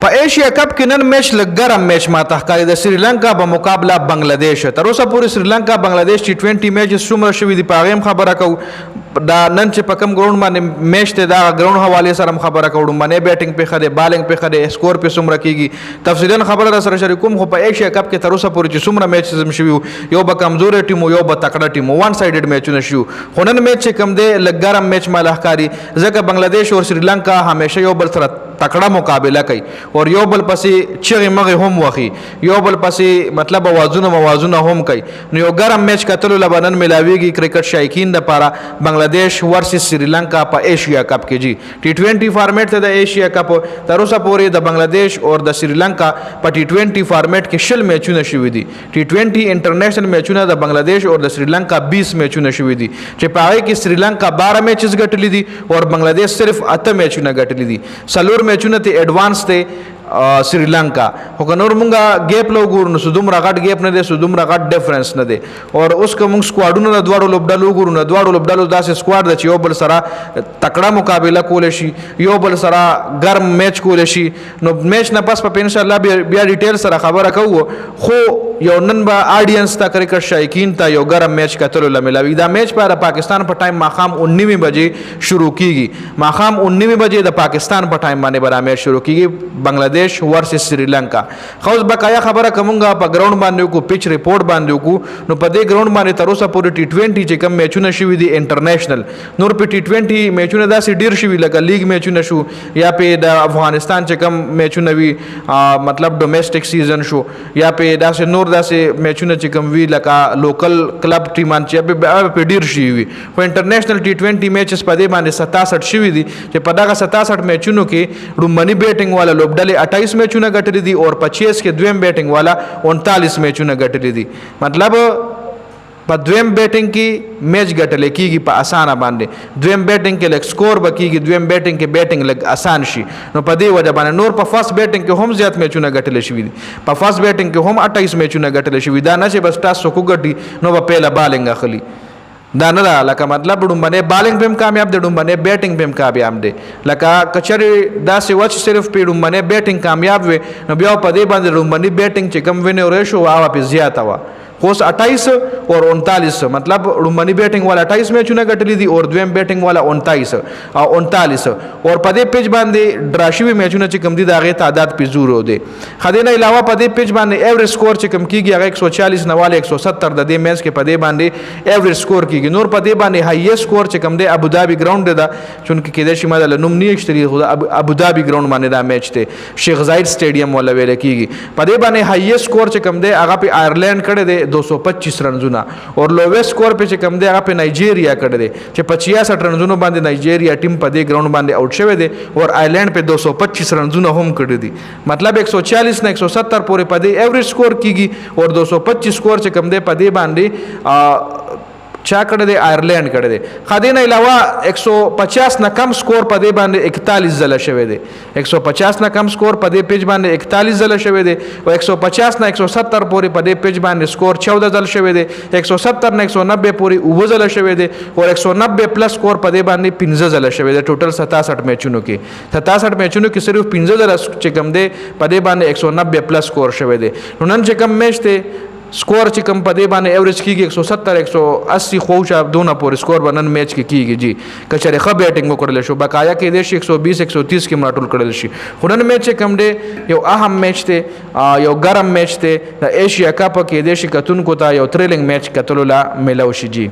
په ایشیا کپ کې نن میچ لږ ګرم میچ ماته ښکاري د سریلانکا په مقابله بنگلاديش. تر اوسه پورې سریلانکا بنگلاديش T20 میچ څومره شوي دي په هغې هم خبره کوو. دا نن چې په کوم ګراوند باندې میچ دی دا ګراوند حوالې سره هم خبره کوو. ډومبنۍ بیټنګ پې ښه دی، بالنګ پې ښه دی، سکور پې څومره کېږي تفصیلا خبره در سره شریکوم. خو په ایشیا کپ کې تر اوسه پورې چې څومره میچز هم شوي وو، یو به کمزوری ټیم وو، یو به تکړه ټیم وو، 1 سایډډ میچونه شوي وو. خو نن میچ چې کوم دی لږ ګرم میچ ماله ښکاري، ځکه بنگلاديش او سریلانکا همیشه یو بل سره تکړه مقابله کوي او یو بل پسې چغې مغې هم وخي، یو بل پسې مطلب موازونه هم کوي. نو یو ګرم میچ کتلو له نن میلاویږي کرکټ شایقین دپاره بنگلاديش ورسز سریلانکا په ایشیا کپ کې. جی T20 فارمیټ ته د ایشیا کپ تر اوسه پورې د بنگلاديش او د سریلانکا په T20 فارمیټ کې 20 میچونه شوي دي. T20 انټرنیشنل میچونه د بنگلاديش او د سریلانکا 20 میچونه شوي دي چې په هغې کې سریلانکا 12 میچز ګټلي دي او بنگلاديش صرف 8 میچونه ګټلي دي. څلور میچونه ته ایڈوانس ته سریلانکا. خو که نور مونږه ګیپ له وګورو نو څه دومره غټ ګیپ نه دی، څه دومره غټ ډفرنس نه دی. او اوس که مونږ سکواډونه د دواړو لوبډلو وګورو نو دواړو لوبډلو داسې سکواډ ده چې یو بل سره تکړه مقابله کولی شي، یو بل سره ګرم میچ کولی شي. نو میچ نه پس په انشاءالله بیا ډیټیل سره خبره کوو. خو یو نن به آډینس ته کرکټ شایقین ته یو ګرم میچ کتلو له میلاوي. دا میچ په پاکستان په ټایم ماښام 19 بجې شروع کیږي. ماښام 19 بجې د پاکستان په ټایم باندې به دا میچ شروع کیږي، بنگلاديش ورسز سریلانکا. خو اوس بقایا خبره کومه په ګراوند باندې وکړو، پیچ ریپورټ باندې وکړو. نو په دې ګراوند باندې تر اوسه پورې T20 چې کوم میچونه شوي دي انټرنیشنل، نور په T20 میچونه داسې ډیر شوي لکه لیګ میچونه شو، یا په د افغانستان چې کوم میچونه وي مطلب ډومیسټک سیزن شو، یا په داسې نور داسې میچونه چې کوم وي لکه لوکل کلب ټیمان چې په ډیر شوي وي. خو انټرنیشنل T20 میچز په دې باندې 67 شوي دي چې په دغه 67 میچونو کې ډومبنۍ بیټنګ والا لوبډلې 28 میچونه ګټلي دي او 25 کې دویم بیټنګ والا 39 میچونه ګټلي دي. مطلب په دویم بیټنګ کې میچ ګټل کېږي په اسانه باندې، دویم بیټنګ کې لږ سکور به کېږي، دویم بیټنګ کې بیټنګ لږ اسان شي. نو په دې وجه باندې نور په فرست بیټنګ کې هم زیات میچونه ګټل شوي دي. په فرست بیټنګ کې هم 28 میچونه ګټل شوي. دا نه چې بس ټاس څوک وګټي نو به پیله بالنګ اخلي، دا نه ده. لکه مطلب ډومبنۍ بالنګ به هم کامیاب دی، ډومبنۍ بیټنګ به هم کامیاب دی. لکه کچرې داسې وه چې صرف پې ډومبنۍ بیټنګ کامیاب وي نو بیا په دې باندې ډومبنۍ بیټنګ چې کوم وین ریشو هغه پې زیاته وه. خو 28 اور 39 مطلب ډومبنۍ بیټنګ والا 28 میچونه ګټلي دي او دویم بیټنګ والا 29 او 39 اور په دې پیچ باندې ډرا شوي میچونه چې کوم دي د هغې تعداد پې زورو دی. خو دې نه علاوه په دې پیچ باندې ایوریج سکور چې کوم کېږي هغه 140 نه والا 170 د دې میچ کې په دې باندې ایوریج سکور کېږي. نور په دې باندې هایست سکور چې کوم دی ابودابي ګراوند ده، چونکې کېدای شي ما د نوم نه یشتري، خو ابودابي ګراوند باندې دا میچ دی، شیخ زاید سټیډیم ولا ویل کېږي. په دې باندې هایست سکور چې کوم دی هغه په آیرلینډ کړی دی 225 رنزونه، اور لوویسٹ سکور په چې کوم دی هغه په نایجیریا کړی دی چې په 66 رنزونو باندې نایجیریا ټیم په دې ګراوند باندې آوټ شوی دی اور آیرلینډ په 225 رنزونه هم کړی دي. مطلب 140 نه 170 پورې په دې ایوریج سکور کېږي اور 225 سکور چې کوم دی په دې باندې چا کړی دی آیرلینډ کړی دی. خو دې نه علاوه 150 نه کم سکور په دې باندې 41 ځله شوی دی. 150 نه کم سکور په دې پیج باندې 41 ځله شوی دی او 150 نه 170 پورې په دې پیج باندې سکور 14 ځله شوی دی. 170 نه 190 پورې 9 ځله شوی دی او 190 پلس سکور په دې باندې 15 ځله شوی دی. ټوټل 67 میچونو کې 67 میچونو کې صرف 15 ځله چې کوم دی په دې باندې 190 پلس سکور شوی دی. نو نن چې کوم میچ دی سکور چې کوم په دې باندې ایوریج کېږي 170 180 خو چې دونه پورې سکور به نن میچ کې کېږي. جی که چېرې ښه بیټنګ وکړلی شو بقایا کېدای شي 120 130 کې هم راټول کړلی شي. خو نن میچ چې کوم دی یو اهم میچ دی، یو ګرم میچ دی. د ایشیا کپ کېدای شي کتونکو ته یو تھرلینګ میچ کتلو لا میلاو شي. جی